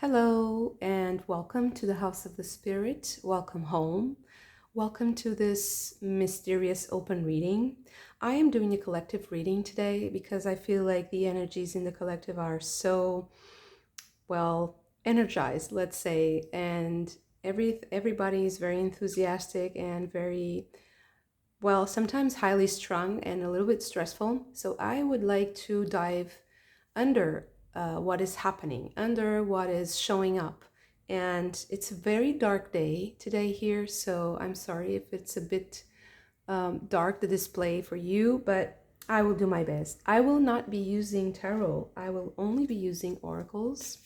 Hello and welcome to the House of the Spirit. Welcome home. Welcome to this mysterious open reading. I am doing a collective reading today because I feel like the energies in the collective are so well energized, let's say, and everybody is very enthusiastic and very well, sometimes highly strung and a little bit stressful. So I would like to dive under what is happening, under what is showing up. And it's a very dark day today here, so I'm sorry if it's a bit dark, the display for you, but I will do my best. I will not be using tarot, I will only be using oracles.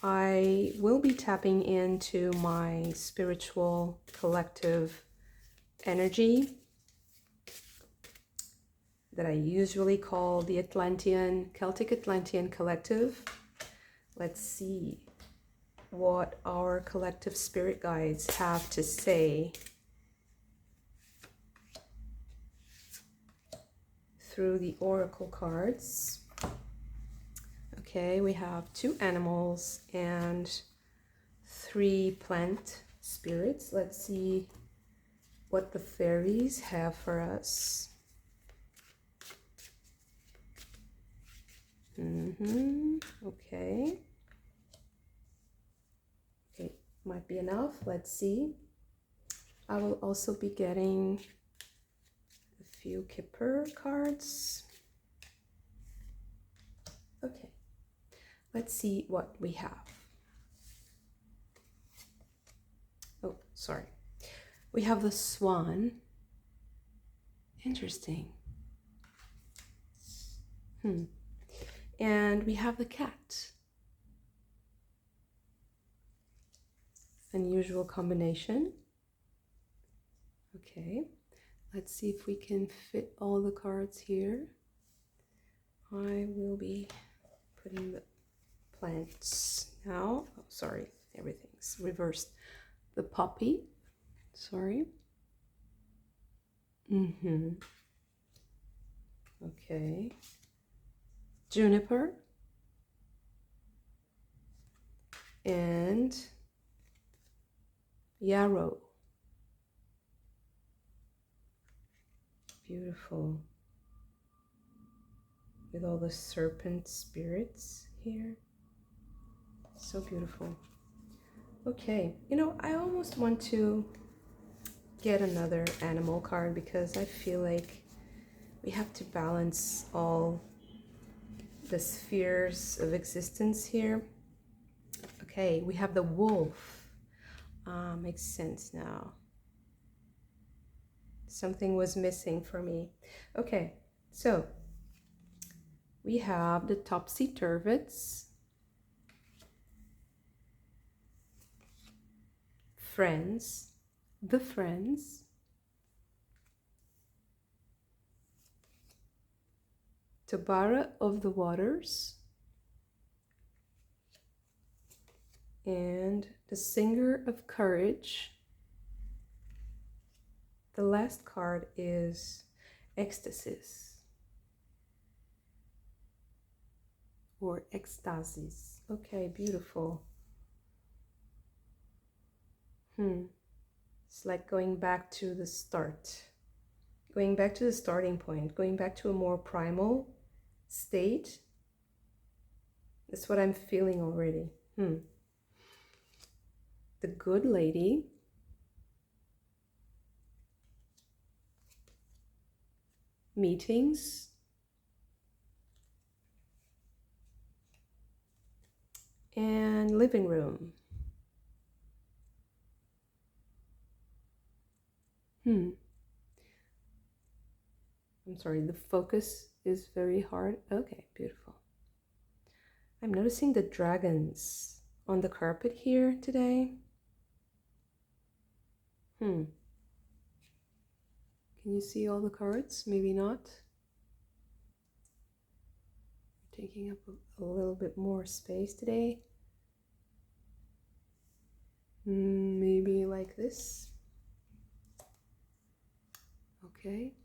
I will be tapping into my spiritual collective energy that I usually call the Celtic Atlantean Collective. Let's see what our collective spirit guides have to say through the oracle cards. Okay, we have 2 animals and 3 plant spirits. Let's see what the fairies have for us. Okay. Okay, might be enough. Let's see. I will also be getting a few Kipper cards. Okay, let's see what we have. Oh, sorry. We have the swan. Interesting. And we have the cat. Unusual combination. Okay, let's see if we can fit all the cards here. I will be putting the plants now. Oh, sorry, everything's reversed. The poppy, sorry. Okay. Juniper. And yarrow. Beautiful. With all the serpent spirits here. So beautiful. Okay, you know, I almost want to get another animal card because I feel like we have to balance all the spheres of existence here. Okay, we have the wolf. Makes sense now. Something was missing for me. Okay, so we have the topsy-turvets, friends, the friends, Tabara of the waters, and the singer of courage. The last card is ecstasis or ecstasis. Okay, beautiful. It's like going back to the start, going back to the starting point, going back to a more primal state. That's what I'm feeling already. The good lady. Meetings. And living room. I'm sorry, the focus is very hard. Okay, beautiful. I'm noticing the dragons on the carpet here today. Can you see all the cards? Maybe not. Taking up a little bit more space today. Maybe like this. Okay.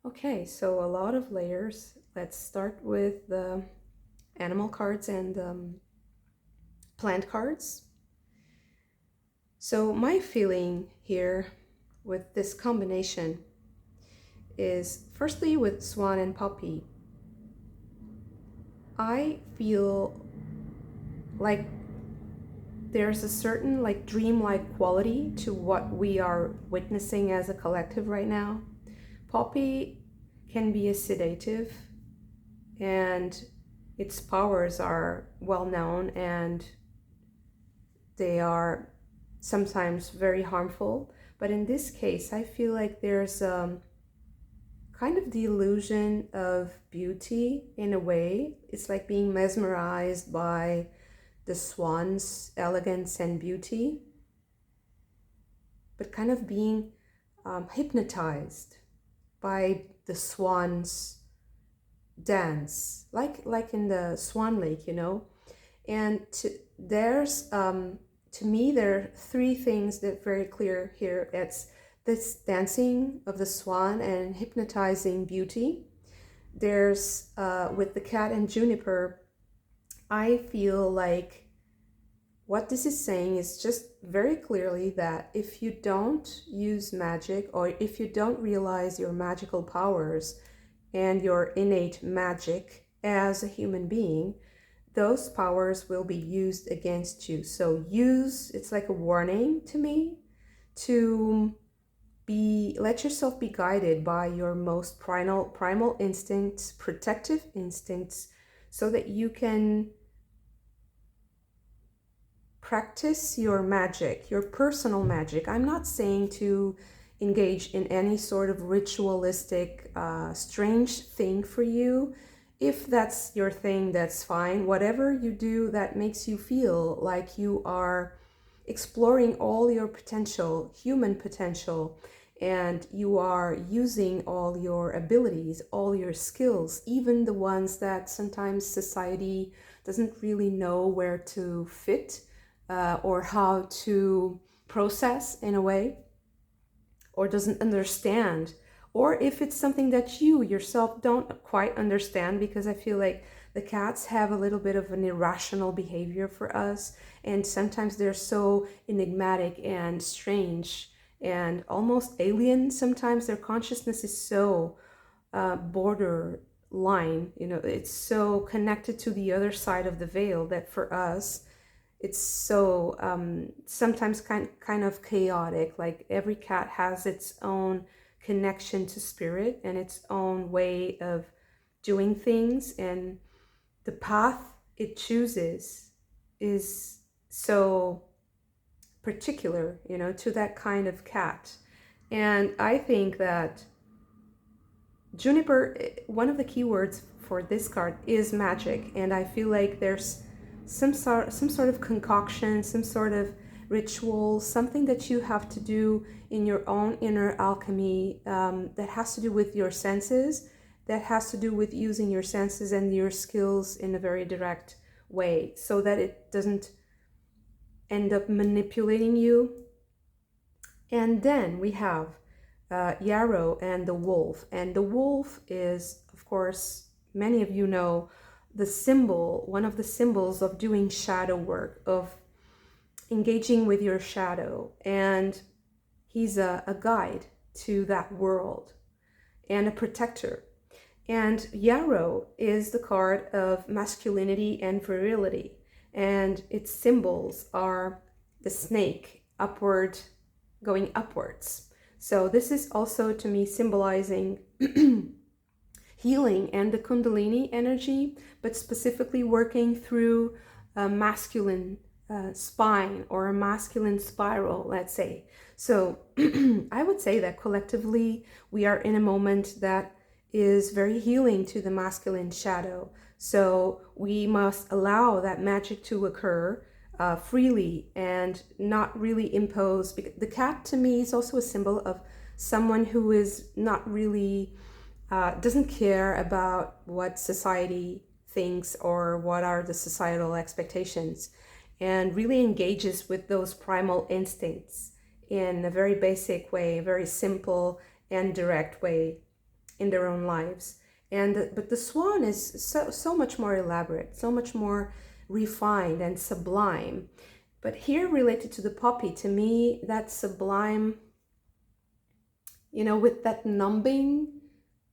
Okay, so a lot of layers. Let's start with the animal cards and plant cards. So my feeling here with this combination is, firstly, with Swan and Puppy, I feel like there's a certain like dreamlike quality to what we are witnessing as a collective right now. Poppy can be a sedative, and its powers are well known, and they are sometimes very harmful. But in this case, I feel like there's kind of the illusion of beauty in a way. It's like being mesmerized by the swan's elegance and beauty, but kind of being hypnotized by the swan's dance, like in the Swan Lake, you know. And there's to me there are three things that are very clear here. It's this dancing of the swan and hypnotizing beauty. There's with the cat and juniper, I feel like what this is saying is just very clearly that if you don't use magic, or if you don't realize your magical powers and your innate magic as a human being, those powers will be used against you. So it's like a warning to me to let yourself be guided by your most primal instincts, protective instincts, so that you can practice your magic, your personal magic. I'm not saying to engage in any sort of ritualistic, strange thing for you. If that's your thing, that's fine. Whatever you do that makes you feel like you are exploring all your potential, human potential, and you are using all your abilities, all your skills, even the ones that sometimes society doesn't really know where to fit or how to process in a way, or doesn't understand, or if it's something that you yourself don't quite understand, because I feel like the cats have a little bit of an irrational behavior for us, and sometimes they're so enigmatic and strange and almost alien. Sometimes their consciousness is so borderline, you know, it's so connected to the other side of the veil that for us it's so sometimes kind of chaotic. Like every cat has its own connection to spirit and its own way of doing things, and the path it chooses is so particular, you know, to that kind of cat. And I think that juniper, one of the keywords for this card is magic, and I feel like there's some sort of concoction, some sort of ritual, something that you have to do in your own inner alchemy, that has to do with your senses, that has to do with using your senses and your skills in a very direct way, so that it doesn't end up manipulating you. And then we have Yarrow and the wolf. And the wolf is, of course, many of you know, the symbol, one of the symbols of doing shadow work, of engaging with your shadow. And he's a guide to that world and a protector. And Yarrow is the card of masculinity and virility. And its symbols are the snake going upwards. So this is also to me symbolizing healing and the Kundalini energy, but specifically working through a masculine spine or a masculine spiral, let's say. So I would say that collectively we are in a moment that is very healing to the masculine shadow. So we must allow that magic to occur freely and not really impose. The cat to me is also a symbol of someone who is not really doesn't care about what society thinks or what are the societal expectations, and really engages with those primal instincts in a very basic way, a very simple and direct way in their own lives. But the swan is so much more elaborate, so much more refined and sublime. But here, related to the poppy, to me, that sublime, with that numbing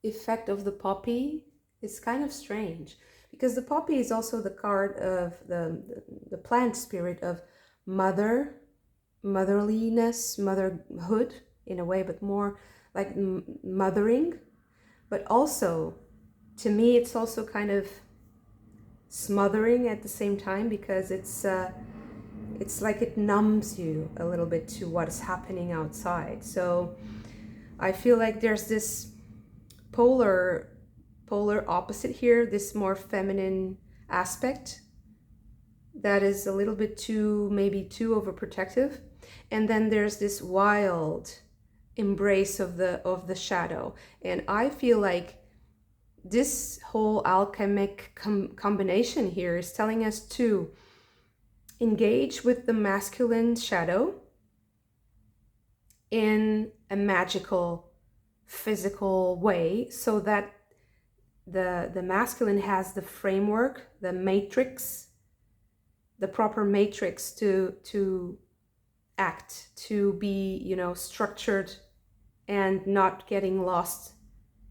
effect of the poppy, is kind of strange, because the poppy is also the card of the plant spirit of motherliness, motherhood in a way, but more like mothering. But also, to me, it's also kind of smothering at the same time, because it's like it numbs you a little bit to what is happening outside. So I feel like there's this polar opposite here, this more feminine aspect that is a little bit maybe too overprotective, and then there's this wild embrace of the shadow. And I feel like this whole alchemic combination here is telling us to engage with the masculine shadow in a magical, physical way, so that the masculine has the framework, the matrix, the proper matrix to act, to be, structured and not getting lost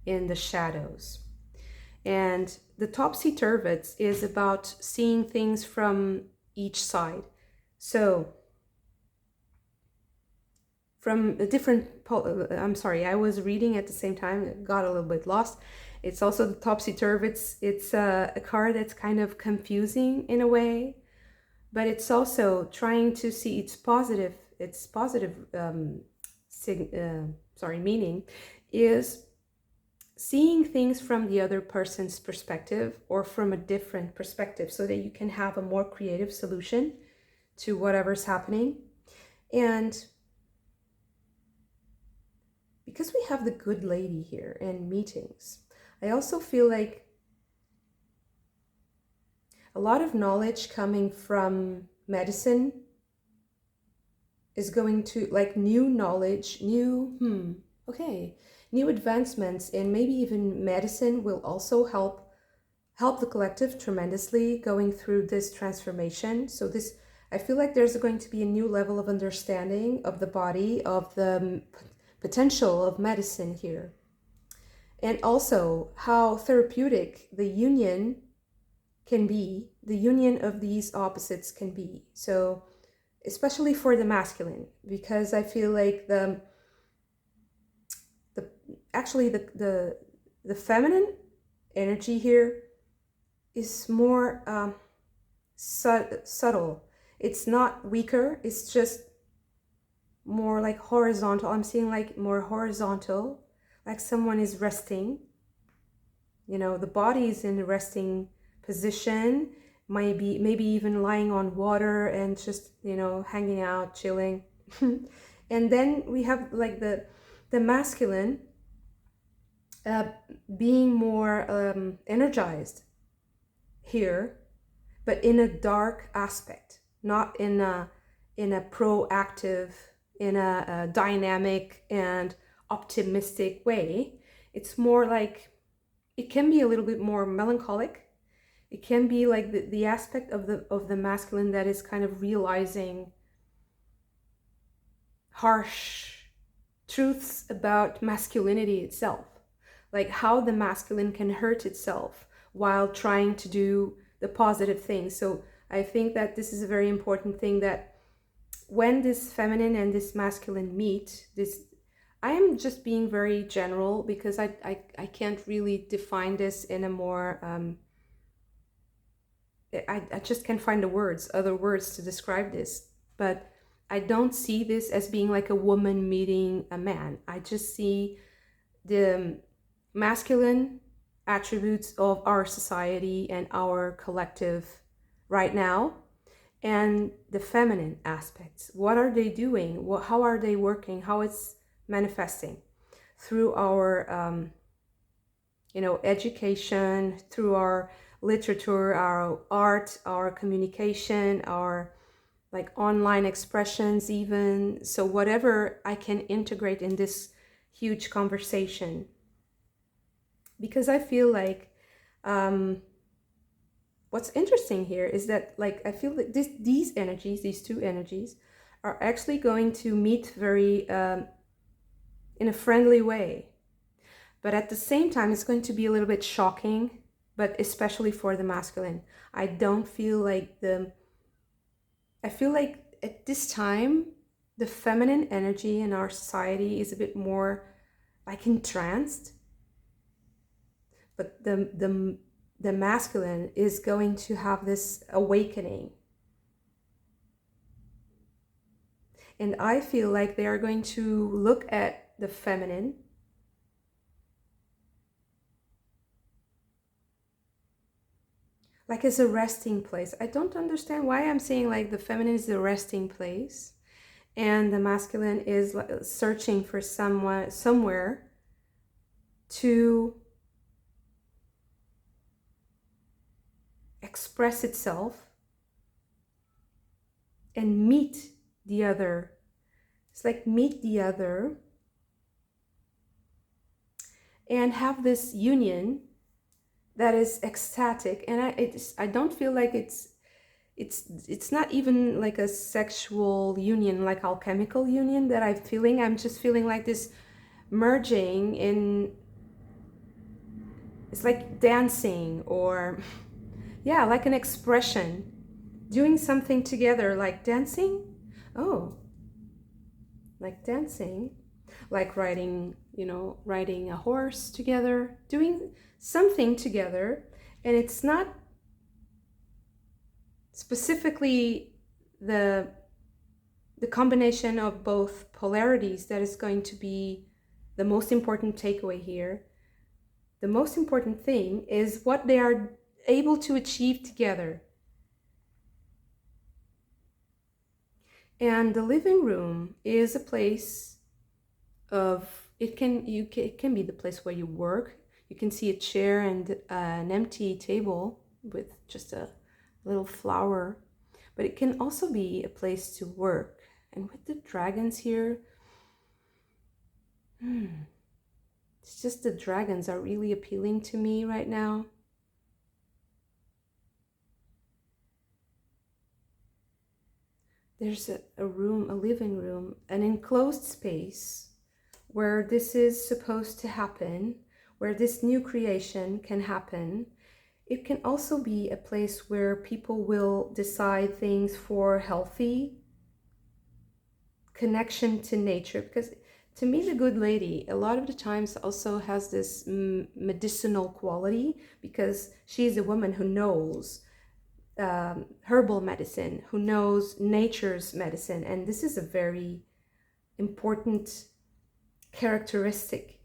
in the shadows. And the topsy-turvy is about seeing things from each side. So from a different, I'm sorry, I was reading at the same time, it got a little bit lost. It's also the topsy-turvy. It's a card that's kind of confusing in a way, but it's also trying to see its positive meaning is seeing things from the other person's perspective, or from a different perspective, so that you can have a more creative solution to whatever's happening. And because we have the good lady here in meetings, I also feel like a lot of knowledge coming from medicine is going to, like, new knowledge, new advancements in maybe even medicine will also help the collective tremendously going through this transformation. So I feel like there's going to be a new level of understanding of the body, of the potential of medicine here. And also how therapeutic the union can be, the union of these opposites can be. So especially for the masculine, because I feel like the feminine energy here is more subtle. It's not weaker, it's just more like horizontal. I'm seeing like more horizontal, like someone is resting. The body is in a resting position, maybe even lying on water and just, hanging out, chilling. And then we have like the masculine being more energized here, but in a dark aspect, not in a proactive, in a dynamic and optimistic way. It's more like, it can be a little bit more melancholic. It can be like the aspect of the masculine that is kind of realizing harsh truths about masculinity itself, like how the masculine can hurt itself while trying to do the positive things. So I think that this is a very important thing, that when this feminine and this masculine meet, I am just being very general, because I can't really define this in a more I just can't find other words to describe this. But I don't see this as being like a woman meeting a man. I just see the masculine attributes of our society and our collective right now, and the feminine aspects. What are they doing? How are they working? How it's manifesting through our education, through our literature, our art, our communication, our like online expressions even. So whatever I can integrate in this huge conversation. because I feel like what's interesting here is that, like, I feel that these energies, these two energies, are actually going to meet very in a friendly way. But at the same time, it's going to be a little bit shocking, but especially for the masculine. I don't feel like I feel like at this time, the feminine energy in our society is a bit more like entranced, but the masculine is going to have this awakening. And I feel like they are going to look at the feminine like as a resting place. I don't understand why I'm saying like the feminine is the resting place and the masculine is searching for someone somewhere to express itself and meet the other. It's like meet the other and have this union that is ecstatic. And I don't feel like it's not even like a sexual union, like alchemical union that I'm feeling. I'm just feeling like this merging in, it's like dancing or yeah, like an expression, doing something together, like dancing. Oh, like dancing, like riding, riding a horse together, doing something together. And it's not specifically the combination of both polarities that is going to be the most important takeaway here. The most important thing is what they are able to achieve together. And the living room is a place of, it can be the place where you work. You can see a chair and an empty table with just a little flower, but it can also be a place to work. And with the dragons here, it's just the dragons are really appealing to me right now. There's a room, a living room, an enclosed space where this is supposed to happen, where this new creation can happen. It can also be a place where people will decide things for healthy connection to nature, because to me the good lady a lot of the times also has this medicinal quality, because she's a woman who knows herbal medicine, who knows nature's medicine, and this is a very important characteristic.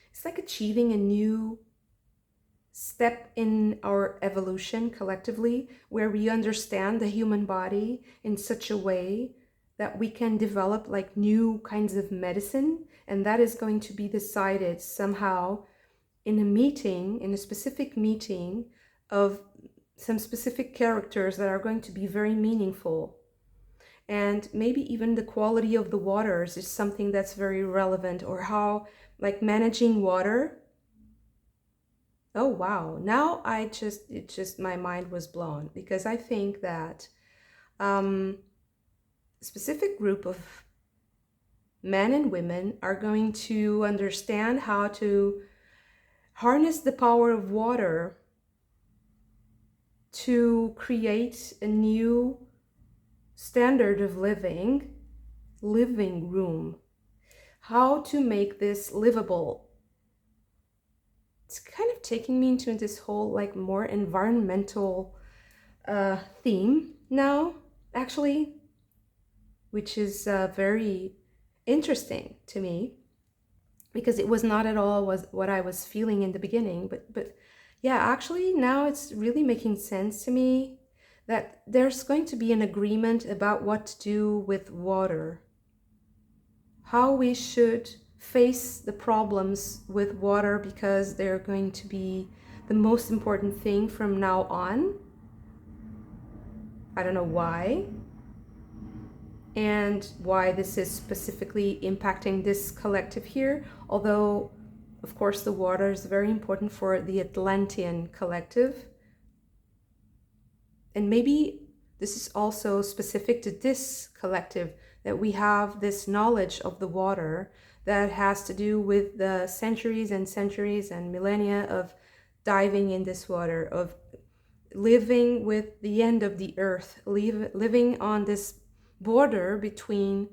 It's like achieving a new step in our evolution collectively, where we understand the human body in such a way that we can develop like new kinds of medicine, and that is going to be decided somehow in a meeting, in a specific meeting of some specific characters that are going to be very meaningful. And maybe even the quality of the waters is something that's very relevant, or how like managing water. Oh wow, now my mind was blown, because I think that a specific group of men and women are going to understand how to harness the power of water to create a new standard of living room. How to make this livable. It's kind of taking me into this whole like more environmental theme now, actually, which is very interesting to me, because it was not at all what I was feeling in the beginning. But yeah, actually now it's really making sense to me that there's going to be an agreement about what to do with water, how we should face the problems with water, because they're going to be the most important thing from now on. I don't know why. and why this is specifically impacting this collective here. Although, of course, the water is very important for the Atlantean collective. And maybe this is also specific to this collective, that we have this knowledge of the water that has to do with the centuries and centuries and millennia of diving in this water, of living with the end of the earth, living on this border between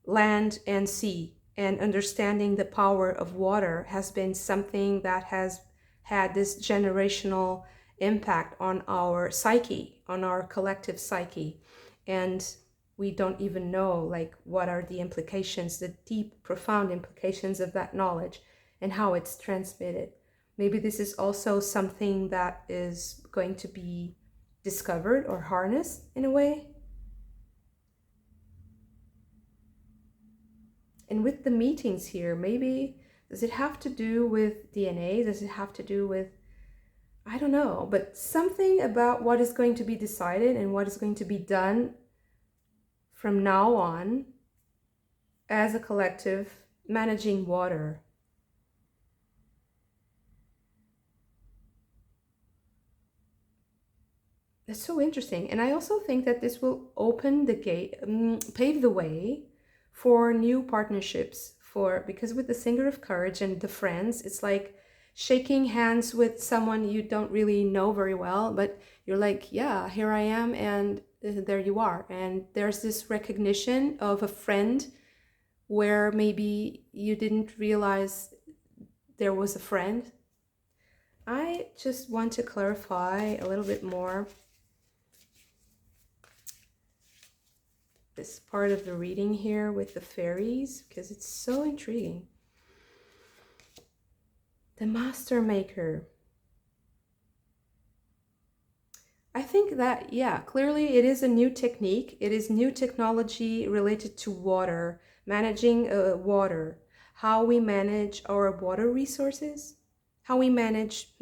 land and sea, and understanding the power of water has been something that has had this generational impact on our psyche, on our collective psyche. And we don't even know like what are the implications, the deep, profound implications of that knowledge and how it's transmitted. Maybe this is also something that is going to be discovered or harnessed in a way. And with the meetings here, maybe, does it have to do with DNA? Does it have to do with, I don't know, but something about what is going to be decided and what is going to be done from now on as a collective managing water. That's so interesting. And I also think that this will open the gate, pave the way for new partnerships, because with the Singer of Courage and the friends, it's like shaking hands with someone you don't really know very well, but you're like, yeah, here I am, and there you are. And there's this recognition of a friend where maybe you didn't realize there was a friend. I just want to clarify a little bit more this part of the reading here with the fairies, because it's so intriguing. The Master Maker. I think that, yeah, clearly it is a new technique. It is new technology related to water, managing water, how we manage our water resources, how we manage,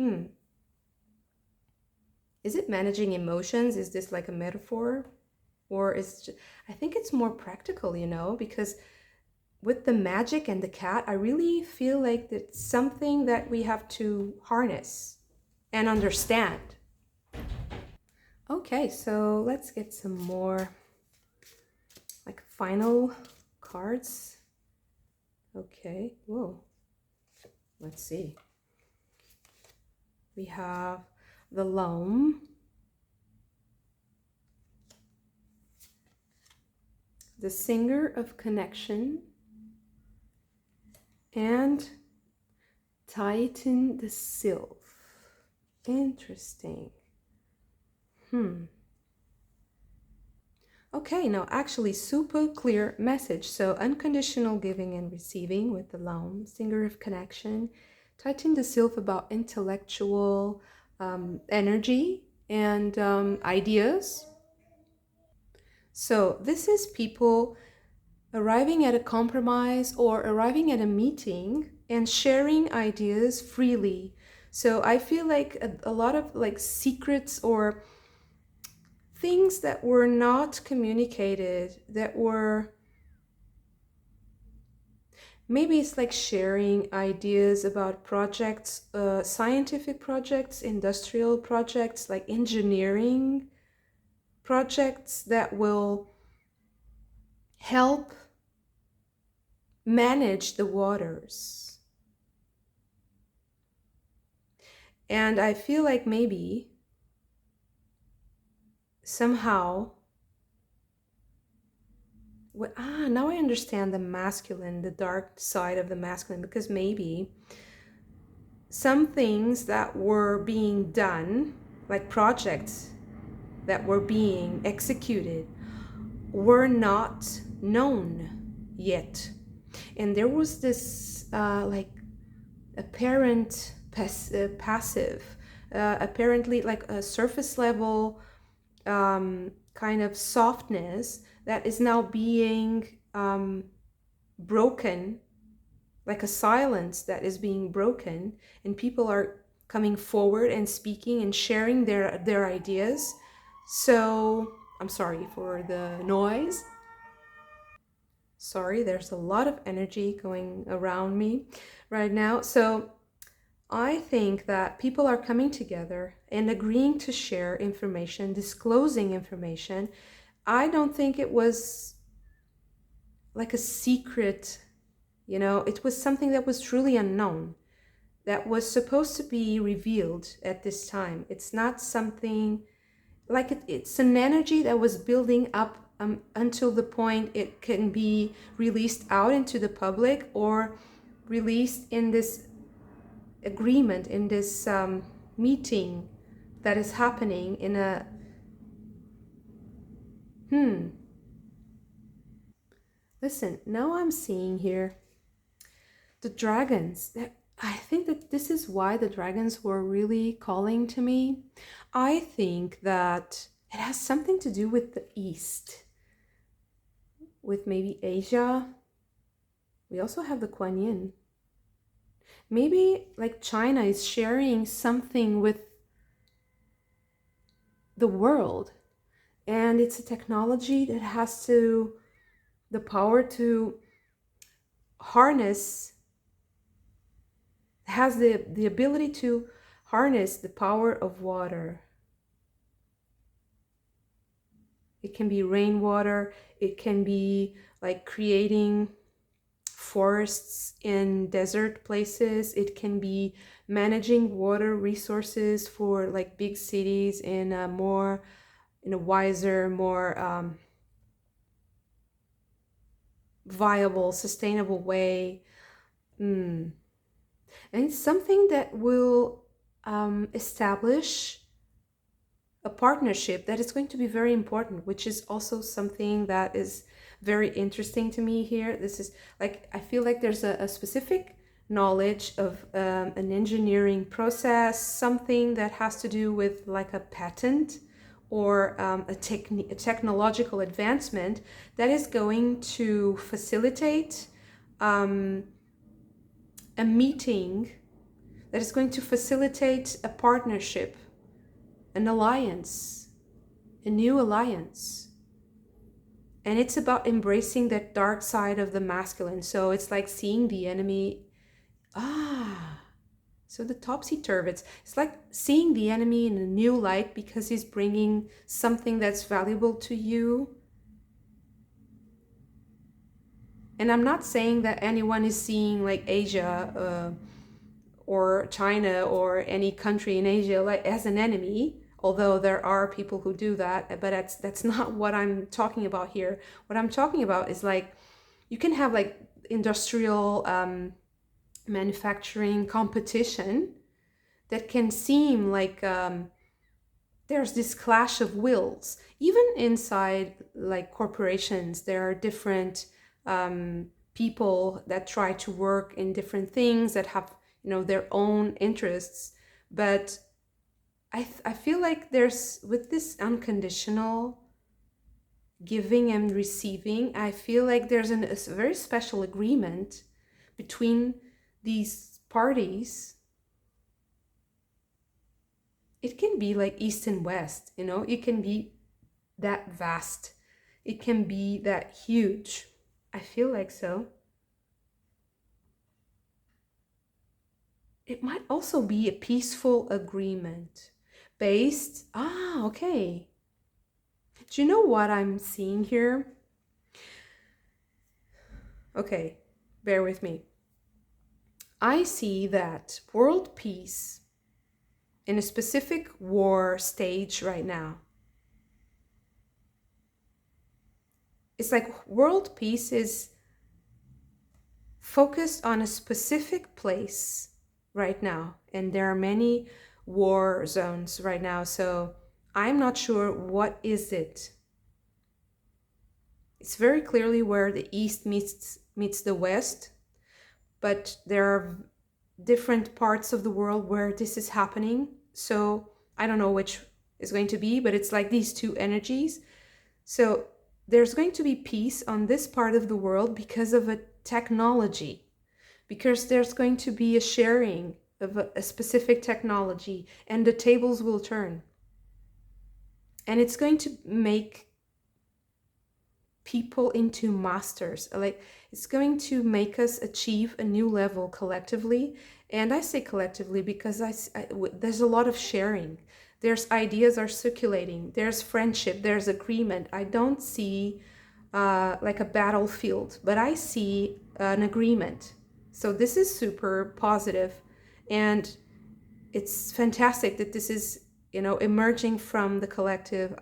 is it managing emotions? Is this like a metaphor? Or is just, I think it's more practical, because with the magic and the cat, I really feel like it's something that we have to harness and understand. Okay, so let's get some more like final cards. Okay, whoa, let's see. We have the loam, the Singer of Connection, and Titan the Sylph. Interesting. Okay, now actually super clear message. So unconditional giving and receiving with the loam, Singer of Connection, Titan the Sylph about intellectual energy and ideas. So this is people arriving at a compromise or arriving at a meeting and sharing ideas freely. So I feel like a lot of like secrets or things that were not communicated, that were, maybe it's like sharing ideas about projects, scientific projects, industrial projects, like engineering projects that will help manage the waters. And I feel like maybe somehow, now I understand the masculine, the dark side of the masculine, because maybe some things that were being done, like projects that were being executed, were not known yet. And there was this like apparent passive, apparently like a surface level kind of softness that is now being broken, like a silence that is being broken, and people are coming forward and speaking and sharing their ideas. So I'm sorry for the noise. Sorry, there's a lot of energy going around me right now. So I think that people are coming together and agreeing to share information, disclosing information. I don't think it was like a secret, it was something that was truly unknown, that was supposed to be revealed at this time. It's not something like it's an energy that was building up until the point it can be released out into the public or released in this agreement, in this meeting that is happening in a listen, now I'm seeing here the dragons. I think that this is why the dragons were really calling to me. I think that it has something to do with the East, with maybe Asia. We also have the Kuan Yin. Maybe like China is sharing something with the world, and it's a technology that has the power to harness, has the ability to harness the power of water. It can be rainwater, it can be like creating forests in desert places, it can be managing water resources for like big cities in a wiser, more viable, sustainable way. And it's something that will establish a partnership that is going to be very important, which is also something that is very interesting to me here. This is like, I feel like there's a specific knowledge of an engineering process, something that has to do with like a patent or a technological advancement that is going to facilitate a meeting, that is going to facilitate a partnership, an alliance, a new alliance. And it's about embracing that dark side of the masculine. So it's like seeing the enemy. So the topsy-turvy, it's like seeing the enemy in a new light because he's bringing something that's valuable to you. And I'm not saying that anyone is seeing like Asia or China or any country in Asia like as an enemy, although there are people who do that, but that's not what I'm talking about here. What I'm talking about is like you can have like industrial manufacturing competition that can seem like there's this clash of wills. Even inside like corporations, there are different people that try to work in different things that have their own interests. But I feel like there's, with this unconditional giving and receiving, I feel like there's a very special agreement between these parties. It can be like East and West, it can be that vast, it can be that huge. I feel like so. It might also be a peaceful agreement based, okay. Do you know what I'm seeing here? Okay, bear with me. I see that world peace in a specific war stage right now. It's like world peace is focused on a specific place right now, and there are many war zones right now, so I'm not sure what is it. It's very clearly where the East meets the West, but there are different parts of the world where this is happening. So I don't know which is going to be, but it's like these two energies. So there's going to be peace on this part of the world because of a technology, because there's going to be a sharing of a specific technology, and the tables will turn. And it's going to make people into masters. Like, it's going to make us achieve a new level collectively. And I say collectively because there's a lot of sharing. There's ideas are circulating. There's friendship. There's agreement. I don't see like a battlefield, but I see an agreement. So this is super positive, and it's fantastic that this is, emerging from the collective.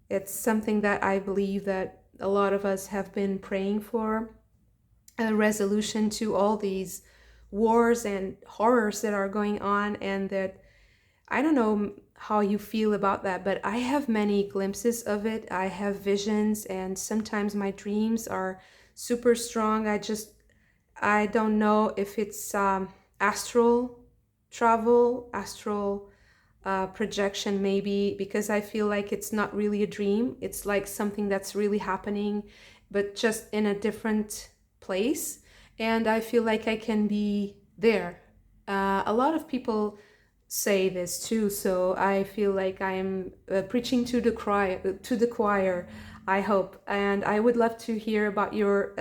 It's something that I believe that a lot of us have been praying for, a resolution to all these wars and horrors that are going on. And that, I don't know how you feel about that, but I have many glimpses of it. I have visions, and sometimes my dreams are super strong. I don't know if it's astral travel, astral projection, maybe, because I feel like it's not really a dream. It's like something that's really happening, but just in a different place. And I feel like I can be there. A lot of people say this too, so I feel like I'm preaching to the choir, I hope. And I would love to hear about your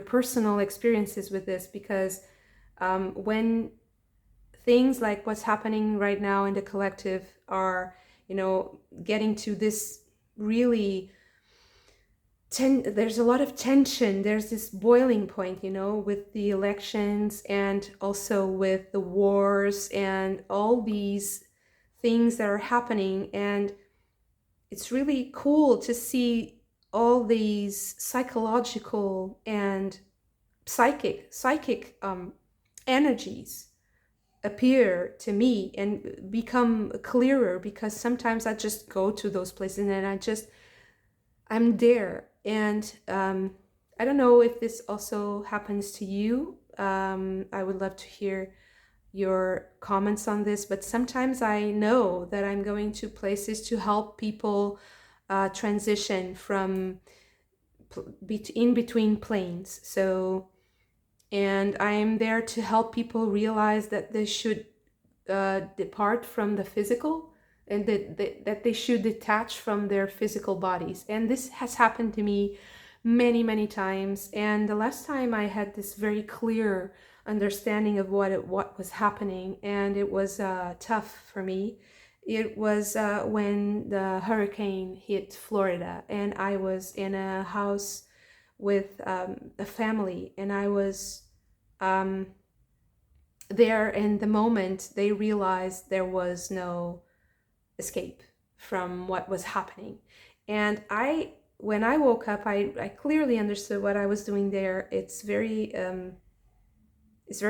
personal experiences with this, because when things like what's happening right now in the collective are, getting to this really there's a lot of tension. There's this boiling point, with the elections, and also with the wars and all these things that are happening. And it's really cool to see all these psychological and psychic energies appear to me and become clearer, because sometimes I just go to those places and I'm there. And I don't know if this also happens to you. I would love to hear your comments on this, but sometimes I know that I'm going to places to help people transition from in between planes. So, and I'm there to help people realize that they should depart from the physical, and that they should detach from their physical bodies. And this has happened to me many times. And the last time I had this very clear understanding of what was happening, and it was tough for me. It was when the hurricane hit Florida, and I was in a house with a family, and I was there in the moment they realized there was no escape from what was happening. And when I woke up, I clearly understood what I was doing there. It's very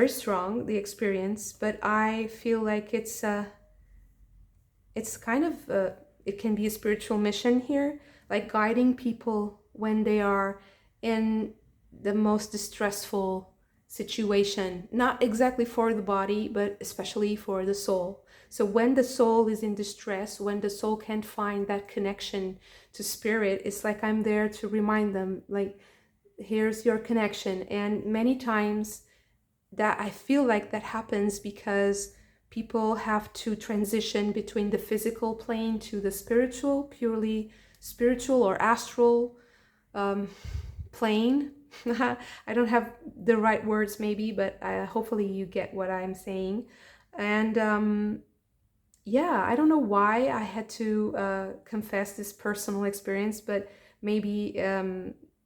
strong, the experience, but I feel like it's kind of it can be a spiritual mission here, like guiding people when they are in the most distressful situation, not exactly for the body, but especially for the soul. So when the soul is in distress, when the soul can't find that connection to spirit, it's like I'm there to remind them, like, here's your connection. And many times that I feel like that happens because people have to transition between the physical plane to the spiritual, purely spiritual or astral plane. I don't have the right words maybe, but hopefully you get what I'm saying. And yeah, I don't know why I had to confess this personal experience, but maybe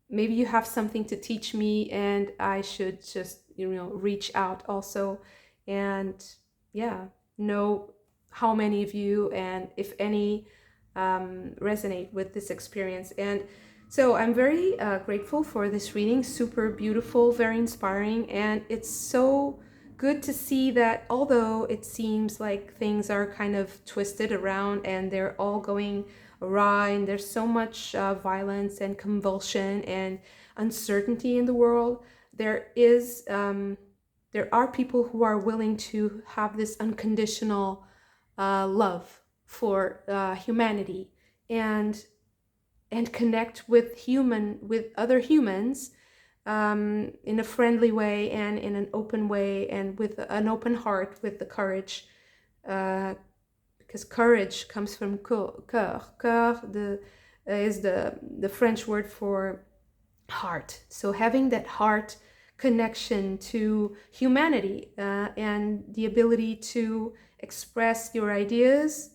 maybe you have something to teach me, and I should just reach out also, and yeah, know how many of you, and if any, resonate with this experience. And so I'm very grateful for this reading. Super beautiful, very inspiring, and it's so good to see that although it seems like things are kind of twisted around and they're all going awry, and there's so much violence and convulsion and uncertainty in the world, there are people who are willing to have this unconditional love for humanity, and connect with other humans in a friendly way and in an open way, and with an open heart, with the courage, because courage comes from cœur, is the French word for heart. So having that heart connection to humanity, and the ability to express your ideas,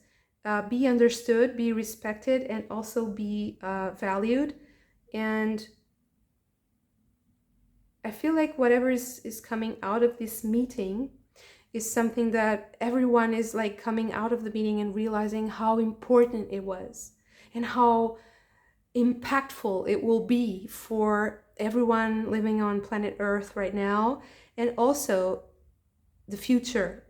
be understood, be respected, and also be valued. And I feel like whatever is coming out of this meeting is something that everyone is like coming out of the meeting and realizing how important it was and how impactful it will be for everyone living on planet Earth right now, and also the future.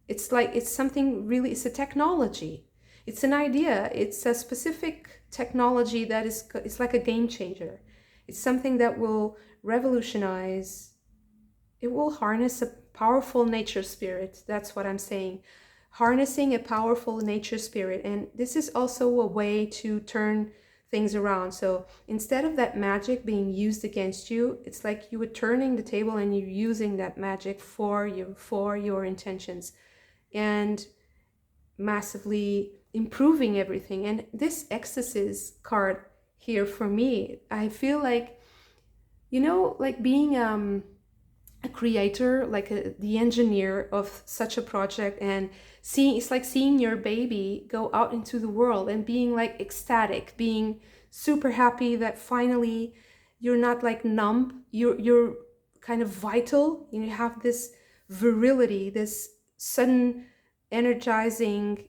It's like, it's something really, it's a technology, it's an idea, it's a specific technology that is, it's like a game changer. It's something that will revolutionize. It will harness a powerful nature spirit. That's what I'm saying. Harnessing a powerful nature spirit. And this is also a way to turn things around. So instead of that magic being used against you, it's like you were turning the table and you're using that magic for your intentions, and massively improving everything. And this Ecstasis card here, for me, I feel like, like being a creator, like the engineer of such a project, and seeing, it's like seeing your baby go out into the world and being like ecstatic, being super happy that finally you're not like numb, you're kind of vital. You have this virility, this sudden energizing,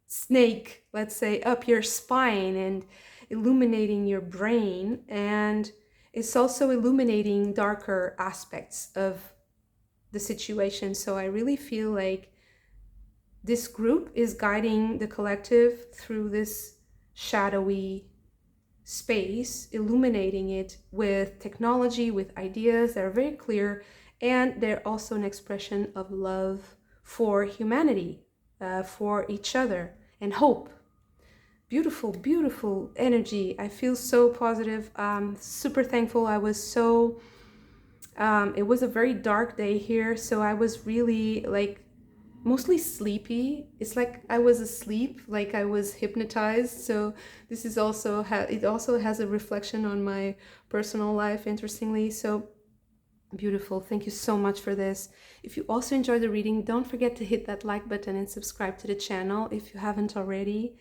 snake, let's say, up your spine and illuminating your brain. And it's also illuminating darker aspects of the situation. So I really feel like this group is guiding the collective through this shadowy space, illuminating it with technology, with ideas that are very clear, and they're also an expression of love for humanity, for each other, and hope. Beautiful, beautiful energy. I feel so positive. Super thankful. I was so, it was a very dark day here, so I was really like mostly sleepy. It's like I was asleep, like I was hypnotized. So this is also, it also has a reflection on my personal life, interestingly. So beautiful. Thank you so much for this. If you also enjoyed the reading, don't forget to hit that like button and subscribe to the channel if you haven't already.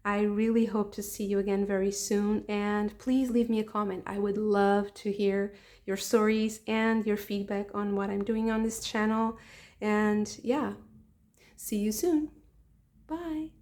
I really hope to see you again very soon, and please leave me a comment. I would love to hear your stories and your feedback on what I'm doing on this channel. And yeah, see you soon. Bye.